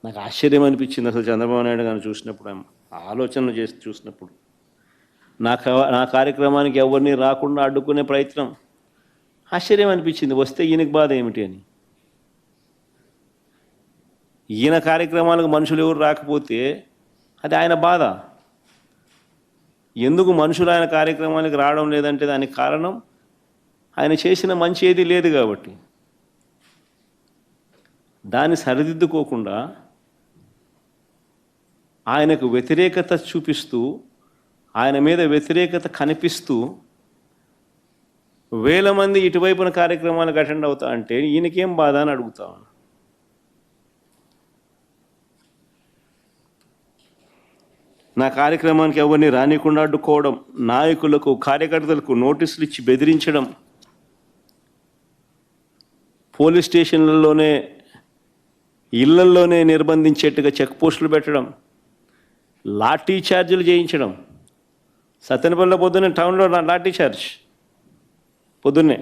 నాకు ఆశ్చర్యం అనిపించింది అసలు చంద్రబాబు నాయుడు గారిని చూసినప్పుడు, ఆలోచన చేసి చూసినప్పుడు. నా కార్యక్రమానికి ఎవరిని రాకుండా అడ్డుకునే ప్రయత్నం ఆశ్చర్యం అనిపించింది. వస్తే ఈయనకి బాధ ఏమిటి అని. ఈయన కార్యక్రమాలకు మనుషులు ఎవరు రాకపోతే అది ఆయన బాధ. ఎందుకు మనుషులు ఆయన కార్యక్రమానికి రావడం లేదంటే దానికి కారణం ఆయన చేసిన మంచి ఏది లేదు కాబట్టి. దాన్ని సరిదిద్దుకోకుండా ఆయనకు వ్యతిరేకత చూపిస్తూ, ఆయన మీద వ్యతిరేకత కనిపిస్తూ వేల మంది ఇటువైపున కార్యక్రమాలకు అటెండ్ అవుతా అంటే ఈయనకేం బాధ అని అడుగుతా ఉన్నా. నా కార్యక్రమానికి ఎవరిని రానికుండా అడ్డుకోవడం, నాయకులకు కార్యకర్తలకు నోటీసులు ఇచ్చి బెదిరించడం, పోలీస్ స్టేషన్లలోనే ఇళ్లల్లోనే నిర్బంధించేట్టుగా చెక్ పోస్టులు పెట్టడం, లాఠీ ఛార్జీలు చేయించడం. సత్తెనపల్లిలో పొద్దున్నే టౌన్లో లాఠీ ఛార్జ్ పొద్దున్నే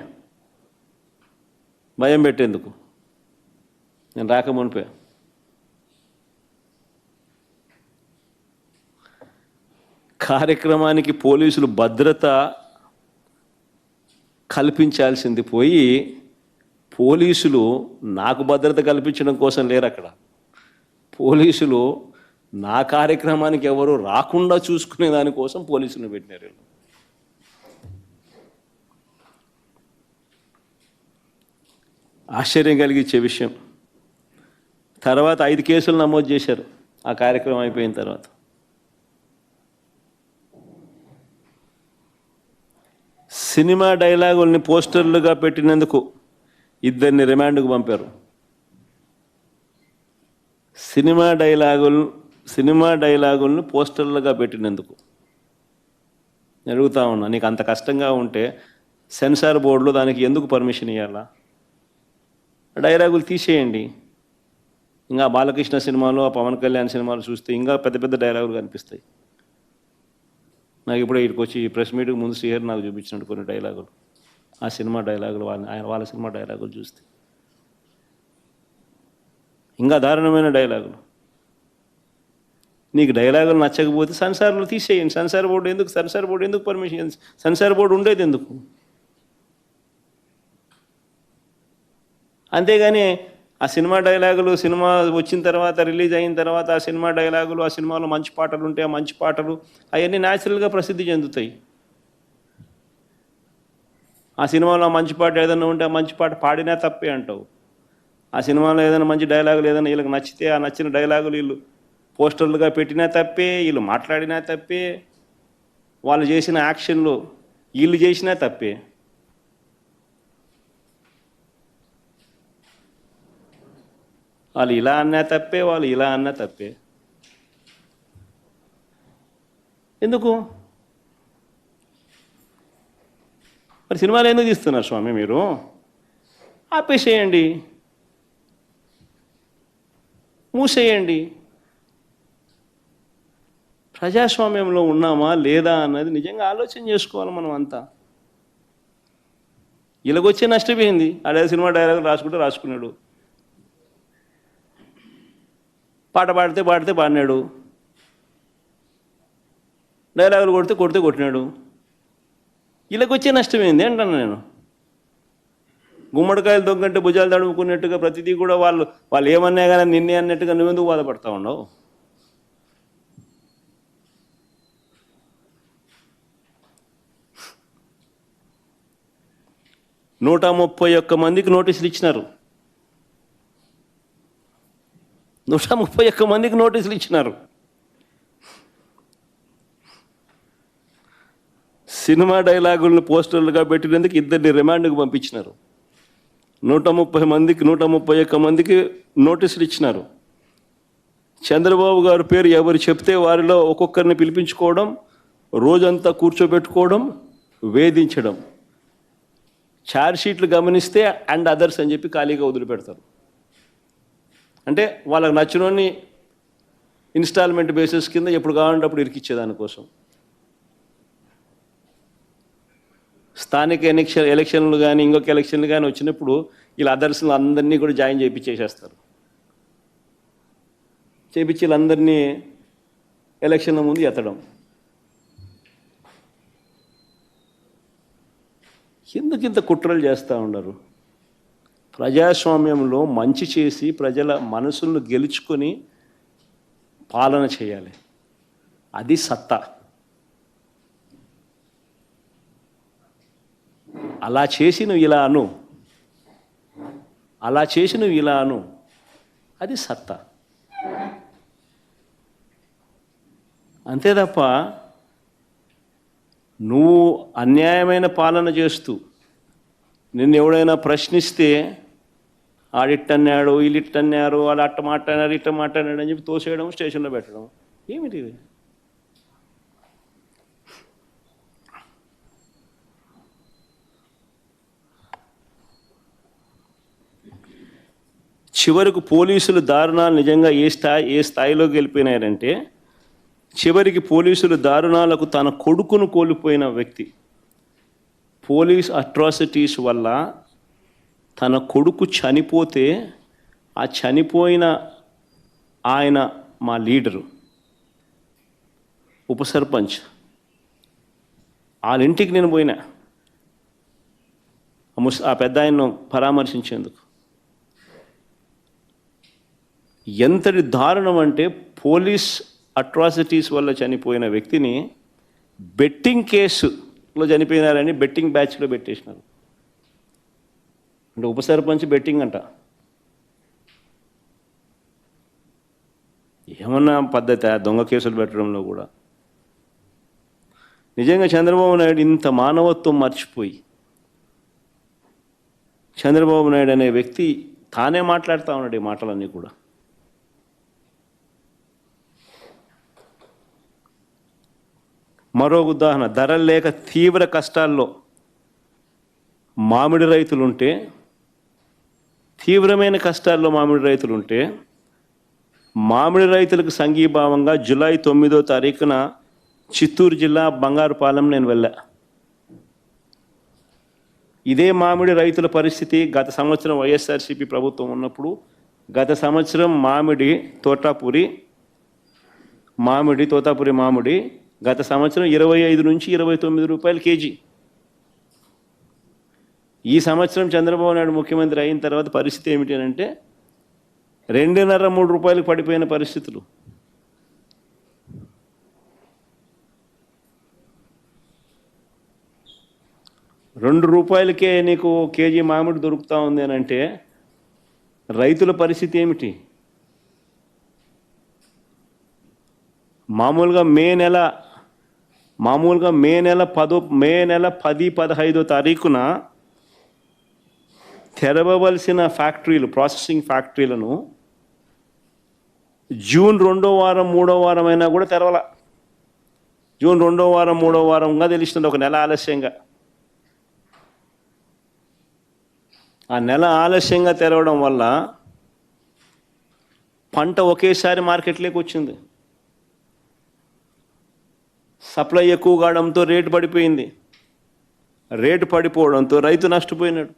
భయం పెట్టేందుకు నేను రాకమునిపే. కార్యక్రమానికి పోలీసులు భద్రత కల్పించాల్సింది పోయి పోలీసులు నాకు భద్రత కల్పించడం కోసం లేరు అక్కడ. పోలీసులు నా కార్యక్రమానికి ఎవరు రాకుండా చూసుకునే దానికోసం పోలీసులను పెట్టినారు. ఆశ్చర్యం కలిగించే విషయం. తర్వాత 5 కేసులు నమోదు చేశారు ఆ కార్యక్రమం అయిపోయిన తర్వాత. సినిమా డైలాగుల్ని పోస్టర్లుగా పెట్టినందుకు 2 రిమాండ్కు పంపారు. సినిమా డైలాగులను పోస్టర్లుగా పెట్టినందుకు. అడుగుతా ఉన్నా, నీకు అంత కష్టంగా ఉంటే సెన్సార్ బోర్డులో దానికి ఎందుకు పర్మిషన్ ఇవ్వాలా? డైలాగులు తీసేయండి. ఇంకా బాలకృష్ణ సినిమాలు, ఆ పవన్ కళ్యాణ్ సినిమాలు చూస్తే ఇంకా పెద్ద పెద్ద డైలాగులు కనిపిస్తాయి. నాకు ఇప్పుడే ఇక్కడికి వచ్చి ప్రెస్ మీట్కి ముందు శ్రీహరి నాకు చూపించినట్టు కొన్ని డైలాగులు, ఆ సినిమా డైలాగులు, వాళ్ళ సినిమా డైలాగులు చూస్తే ఇంకా దారుణమైన డైలాగులు. నీకు డైలాగులు నచ్చకపోతే సెన్సార్లు తీసేయండి. సెన్సార్ బోర్డు ఎందుకు పర్మిషన్? సెన్సార్ బోర్డు ఉండేది ఎందుకు? అంతేగాని ఆ సినిమా డైలాగులు సినిమా వచ్చిన తర్వాత, రిలీజ్ అయిన తర్వాత ఆ సినిమా డైలాగులు, ఆ సినిమాలో మంచి పాటలు ఉంటే ఆ మంచి పాటలు అవన్నీ న్యాచురల్గా ప్రసిద్ధి చెందుతాయి. ఆ సినిమాలో మంచి పాట ఏదైనా ఉంటే ఆ మంచి పాట పాడినా తప్పే అంటావు. ఆ సినిమాలో ఏదైనా మంచి డైలాగులు ఏదైనా వీళ్ళకి నచ్చితే ఆ నచ్చిన డైలాగులు వీళ్ళు పోస్టర్లుగా పెట్టినా తప్పే, వీళ్ళు మాట్లాడినా తప్పే, వాళ్ళు చేసిన యాక్షన్లు వీళ్ళు చేసినా తప్పే. వాళ్ళు ఇలా అన్నా తప్పే, వాళ్ళు ఇలా అన్నా తప్పే. ఎందుకు మరి సినిమాలు ఎందుకు తీస్తున్నారు స్వామి మీరు? ఆపేసేయండి, మూసేయండి. ప్రజాస్వామ్యంలో ఉన్నామా లేదా అన్నది నిజంగా ఆలోచన చేసుకోవాలి మనం అంతా. ఇలాగొచ్చే నష్టపోయింది. అదే సినిమా డైలాగులు రాసుకున్నాడు, పాట పాడితే పాడినాడు, డైలాగులు కొట్టినాడు. ఇలాగొచ్చే నష్టమైంది అంటాను నేను. గుమ్మడికాయలు దొంగంటే భుజాలు తడుముకున్నట్టుగా ప్రతిదీ కూడా వాళ్ళు ఏమన్నా కానీ నిన్నే అన్నట్టుగా నువ్వెందుకు బాధపడతా ఉన్నావు? నూట 131 మందికి నోటీసులు ఇచ్చినారు. 131 మందికి నోటీసులు ఇచ్చినారు. సినిమా డైలాగులను పోస్టర్లుగా పెట్టినందుకు 2 రిమాండ్కు పంపించినారు. 131 మందికి నోటీసులు ఇచ్చినారు. చంద్రబాబు గారి పేరు ఎవరు చెప్తే వారిలో ఒక్కొక్కరిని పిలిపించుకోవడం, రోజంతా కూర్చోబెట్టుకోవడం, వేధించడం. ఛార్జ్షీట్లు గమనిస్తే అండ్ అదర్స్ అని చెప్పి ఖాళీగా వదిలిపెడతారు. అంటే వాళ్ళకి నచ్చినోని ఇన్స్టాల్మెంట్ బేసిస్ కింద ఎప్పుడు కావాలంటే అప్పుడు ఇరికిచ్చేదానికోసం. స్థానిక ఎలక్షన్లు కానీ ఇంకొక ఎలక్షన్లు కానీ వచ్చినప్పుడు వీళ్ళ అదర్స్లు అందరినీ కూడా జాయిన్ చేయించేసేస్తారు. చేయించి వీళ్ళందరినీ ఎలక్షన్ల ముందు ఎత్తడం. ఎందుకు ఇంత కుట్రలు చేస్తూ ఉండరు? ప్రజాస్వామ్యంలో మంచి చేసి ప్రజల మనసులను గెలుచుకొని పాలన చేయాలి. అది సత్తా. అలా చేసి నువ్వు ఇలా అను, అలా చేసి నువ్వు ఇలా అను, అది సత్తా. అంతే తప్ప నువ్వు అన్యాయమైన పాలన చేస్తూ నిన్ను ఎవడైనా ప్రశ్నిస్తే ఆడిట్టన్నాడు, వీళ్ళిట్టన్నారు, వాళ్ళు అట్ట మాట్లాడారు, ఇట్ట మాట్లాడాడు అని చెప్పి తోసేయడం, స్టేషన్లో పెట్టడం, ఏమిటి ఇది? చివరకు పోలీసులు దారుణాలు నిజంగా ఏ స్థాయిలోకి వెళ్ళిపోయినారంటే, చివరికి పోలీసులు దారుణాలకు తన కొడుకును కోల్పోయిన వ్యక్తి, పోలీస్ అట్రాసిటీస్ వల్ల తన కొడుకు చనిపోతే ఆ చనిపోయిన ఆయన మా లీడరు, ఉప సర్పంచ్, వాళ్ళ ఇంటికి నేను పోయినా ఆ పెద్ద ఆయన్ను పరామర్శించేందుకు. ఎంతటి దారుణం అంటే, పోలీస్ అట్రాసిటీస్ వల్ల చనిపోయిన వ్యక్తిని బెట్టింగ్ కేసులో చనిపోయినారని బెట్టింగ్ బ్యాచ్లో పెట్టేసినారు. అంటే ఉప సర్పంచ్ బెట్టింగ్ అంట. ఏమన్నా పద్ధతి దొంగ కేసులు పెట్టడంలో కూడా? నిజంగా చంద్రబాబు నాయుడు ఇంత మానవత్వం మర్చిపోయి, చంద్రబాబు నాయుడు అనే వ్యక్తి తానే మాట్లాడుతూ ఉన్నాడు ఈ మాటలన్నీ కూడా. మరో ఉదాహరణ, ధరలు లేక తీవ్ర కష్టాల్లో మామిడి రైతులుంటే, తీవ్రమైన కష్టాల్లో మామిడి రైతులుంటే, మామిడి రైతులకు సంఘీభావంగా జూలై 9వ తారీఖున చిత్తూరు జిల్లా బంగారుపాలెం నేను వెళ్ళా. ఇదే మామిడి రైతుల పరిస్థితి గత సంవత్సరం వైఎస్ఆర్సీపీ ప్రభుత్వం ఉన్నప్పుడు, గత సంవత్సరం తోతాపురి మామిడి గత సంవత్సరం 25 నుంచి 29 రూపాయలు కేజీ. ఈ సంవత్సరం చంద్రబాబు నాయుడు ముఖ్యమంత్రి అయిన తర్వాత పరిస్థితి ఏమిటి అంటే 2.5-3 రూపాయలకు పడిపోయిన పరిస్థితులు. ₹2 నీకు కేజీ మామిడి దొరుకుతూ ఉంది అని అంటే రైతుల పరిస్థితి ఏమిటి? మామూలుగా మే నెల 10-15 తారీఖున తెరవవలసిన ఫ్యాక్టరీలు, ప్రాసెసింగ్ ఫ్యాక్టరీలను జూన్ 2వ వారం 3వ వారం అయినా కూడా తెరవాల. జూన్ 2వ వారం 3వ వారంగా తెలుస్తుంది, ఒక నెల ఆలస్యంగా. ఆ నెల ఆలస్యంగా తెరవడం వల్ల పంట ఒకేసారి మార్కెట్లోకి వచ్చింది. సప్లై ఎక్కువ కావడంతో రేటు పడిపోయింది. రేటు పడిపోవడంతో రైతు నష్టపోయినాడు.